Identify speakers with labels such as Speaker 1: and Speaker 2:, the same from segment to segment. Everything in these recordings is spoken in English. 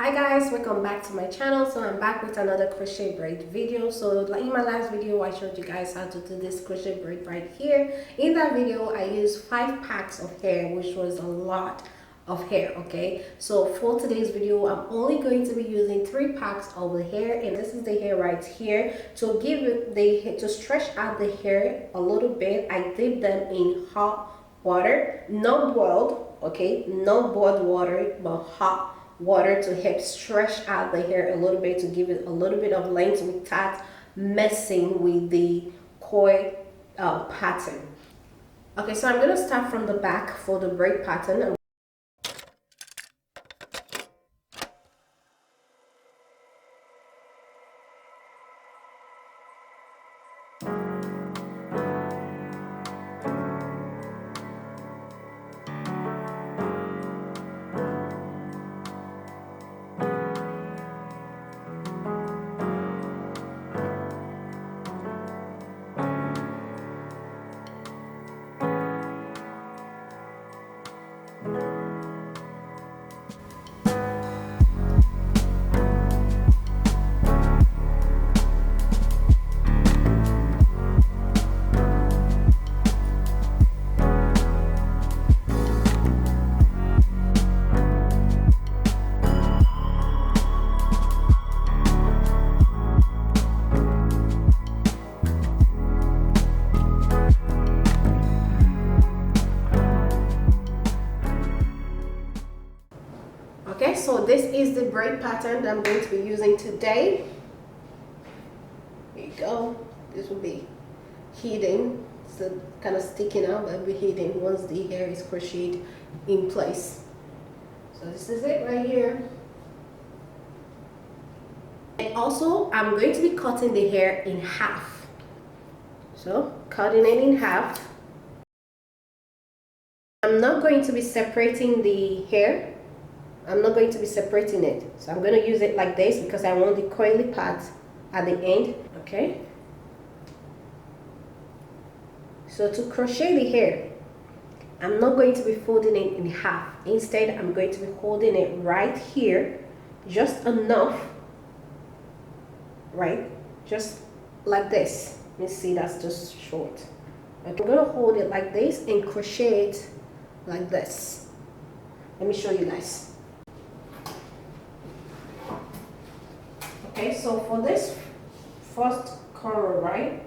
Speaker 1: Hi guys, welcome back to my channel. So I'm back with another crochet braid video. So in my last video I showed you guys how to do this crochet braid right here. In that video I used 5 packs of hair, which was a lot of hair. Okay, so for today's video I'm only going to be using 3 packs of the hair, and this is the hair right here. To give it to stretch out the hair a little bit, I dip them in hot water, not boiled, okay, not boiled water, but hot water to help stretch out the hair a little bit, to give it a little bit of length without messing with the coil pattern. Okay, so I'm going to start from the back for the braid pattern. Okay, so this is the braid pattern that I'm going to be using today. There you go. This will be hidden, so kind of sticking out, but it'll be hidden once the hair is crocheted in place. So this is it right here. And also I'm going to be cutting the hair in half. So cutting it in half. I'm not going to be separating the hair. I'm not going to be separating it. So I'm going to use it like this because I want the coily part at the end. Okay. So to crochet the hair, I'm not going to be folding it in half. Instead, I'm going to be holding it right here, just enough, right? Just like this. Let me see, that's just short. I'm going to hold it like this and crochet it like this. Let me show you guys. Okay, so for this first corner, right,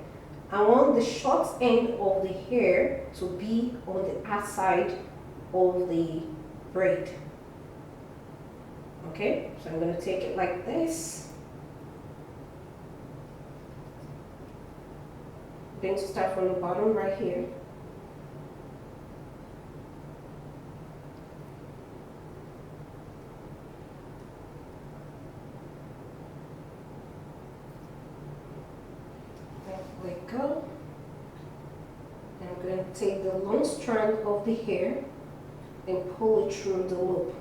Speaker 1: I want the short end of the hair to be on the outside of the braid. Okay, so I'm going to take it like this. I'm going to start from the bottom right here. There we go. And I'm going to take the long strand of the hair and pull it through the loop.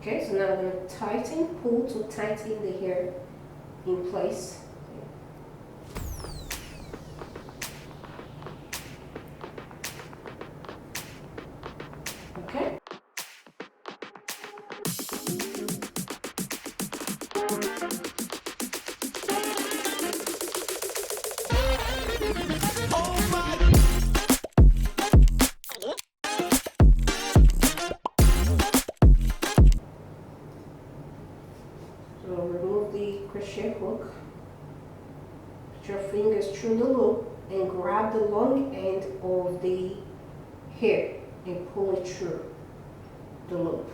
Speaker 1: Okay, so now I'm going to pull to tighten the hair in place. Okay. So remove the crochet hook, put your fingers through the loop and grab the long end of the hair and pull it through the loop.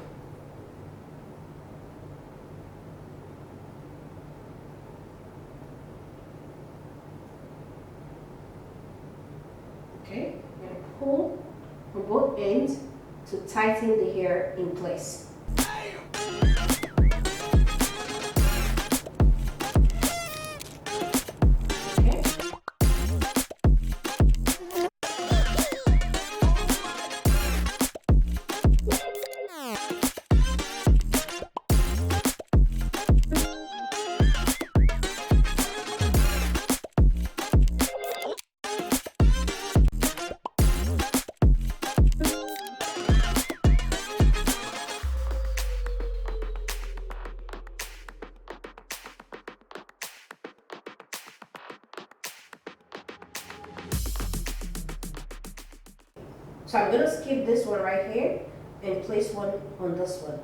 Speaker 1: Okay, and pull on both ends to tighten the hair in place. So I'm going to skip this one right here and place one on this one.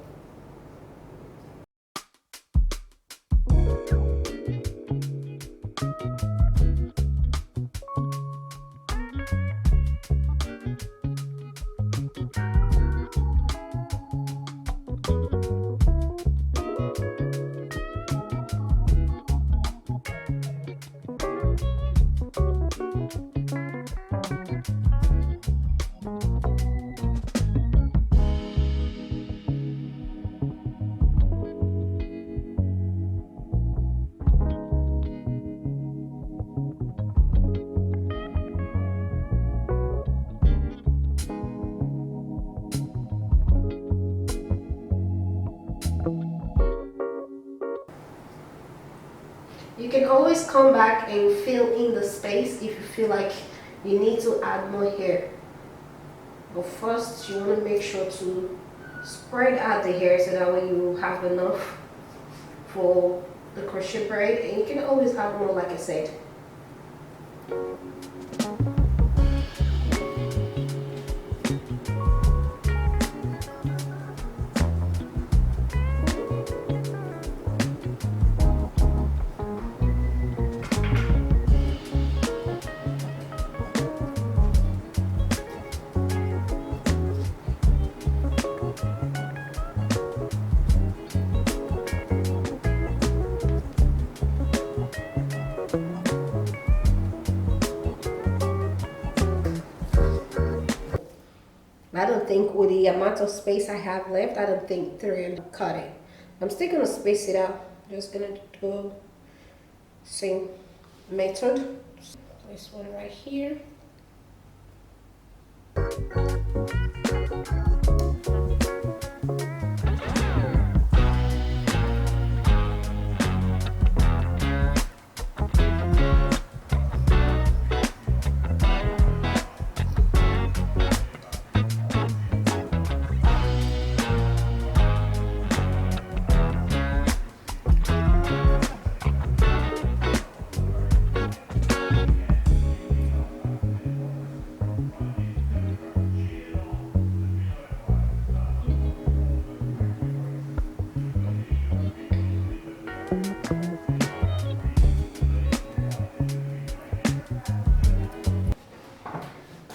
Speaker 1: You can always come back and fill in the space if you feel like you need to add more hair. But first, you want to make sure to spread out the hair so that way you have enough for the crochet braid, and you can always add more, like I said. I don't think with the amount of space I have left, I don't think through cutting. I'm still gonna space it out. Just gonna do same method. Place one right here.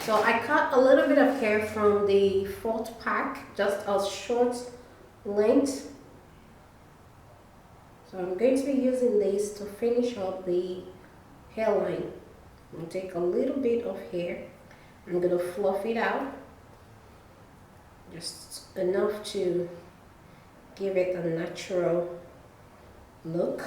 Speaker 1: So I cut a little bit of hair from the fourth pack, just a short length. So I'm going to be using this to finish up the hairline. I'm going to take a little bit of hair. I'm going to fluff it out, just enough to give it a natural look.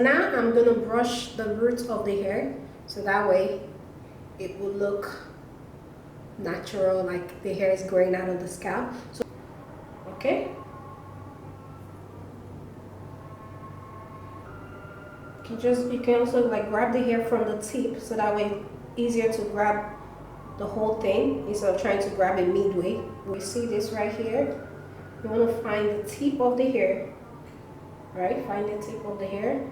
Speaker 1: Now I'm going to brush the roots of the hair so that way it will look natural, like the hair is growing out of the scalp. So, okay. You can also like grab the hair from the tip so that way easier to grab the whole thing instead of trying to grab it midway. We see this right here. You want to find the tip of the hair, right? Find the tip of the hair.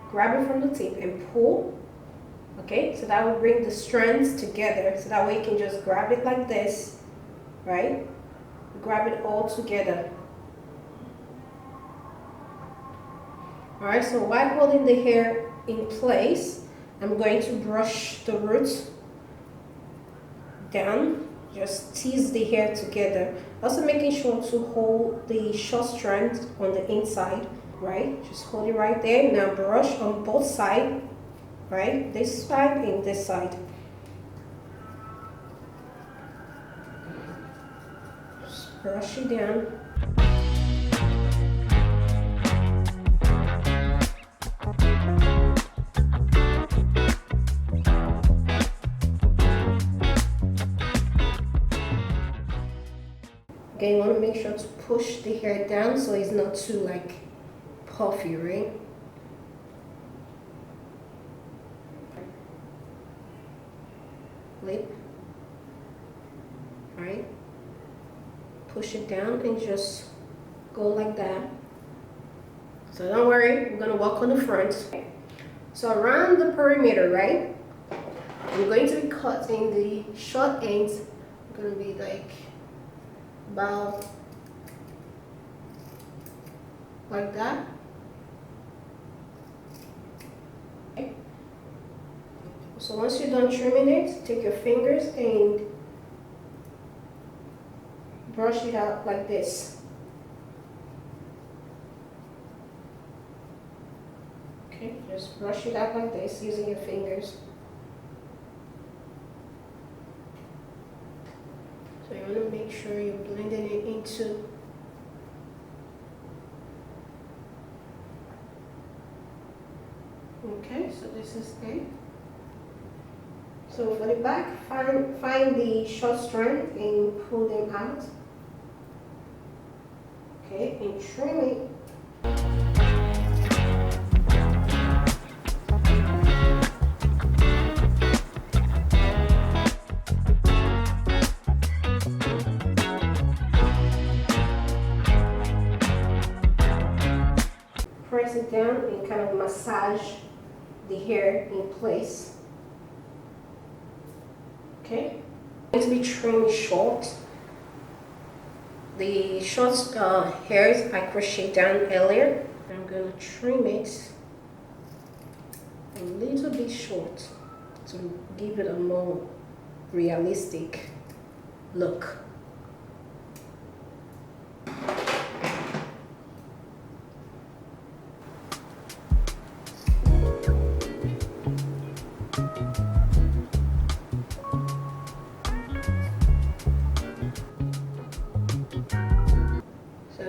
Speaker 1: Grab it from the tip and pull, okay? So that will bring the strands together, so that way you can just grab it like this, right? Grab it all together. All right, so while holding the hair in place, I'm going to brush the roots down, just tease the hair together. Also making sure to hold the short strand on the inside. Right, just hold it right there. Now brush on both sides, right? This side and this side. Just brush it down. Okay, you want to make sure to push the hair down so it's not too like puffy, right? Flip. Alright. Push it down and just go like that. So don't worry, we're gonna walk on the front. So around the perimeter, right? I'm going to be cutting the short ends. Gonna be like about like that. Okay. So once you're done trimming it, take your fingers and brush it out like this. Okay, just brush it out like this using your fingers. So you want to make sure you're blending it into okay, so this is it. So for the back, find the short strand and pull them out. Okay, and trim it. Press it down and kind of massage the hair in place. Okay, it's going to be trimmed short. The short hairs I crocheted down earlier. I'm going to trim it a little bit short to give it a more realistic look.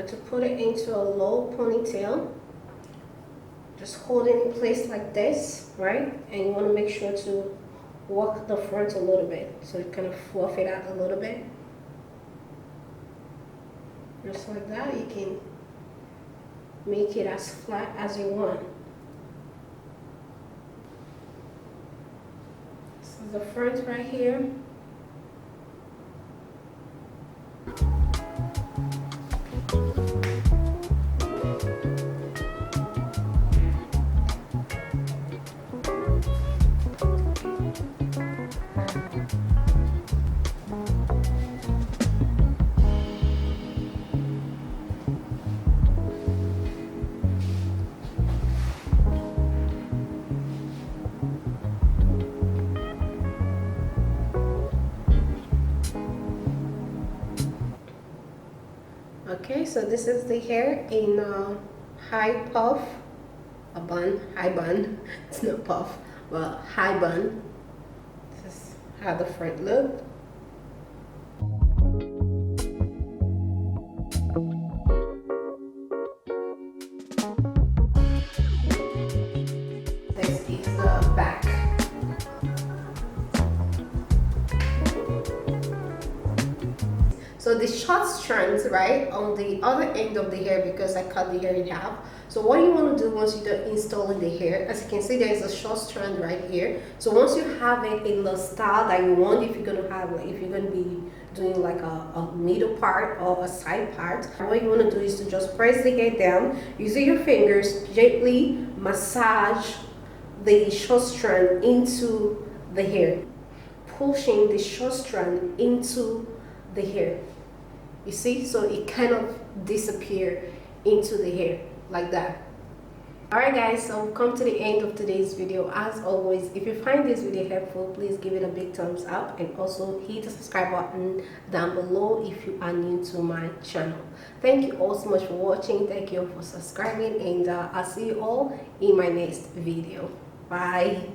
Speaker 1: To put it into a low ponytail, just hold it in place like this, right? And you want to make sure to walk the front a little bit so you kind of fluff it out a little bit, just like that. You can make it as flat as you want. This is the front right here. Okay, so this is the hair in high puff, a bun, high bun. It's not puff, but high bun. This is how the front looked. This is the back. So the short strands, right, on the other end of the hair, because I cut the hair in half. So what you want to do once you're done installing the hair, as you can see, there's a short strand right here. So once you have it in the style that you want, if you're going to have, like, if you're going to be doing like a middle part or a side part, what you want to do is to just press the hair down, using your fingers, gently massage the short strand into the hair, pushing the short strand into the hair. You see, so it kind of disappear into the hair like that. Alright guys, so we've come to the end of today's video. As always, if you find this video helpful, please give it a big thumbs up and also hit the subscribe button down below if you are new to my channel. Thank you all so much for watching. Thank you all for subscribing, and I'll see you all in my next video. Bye.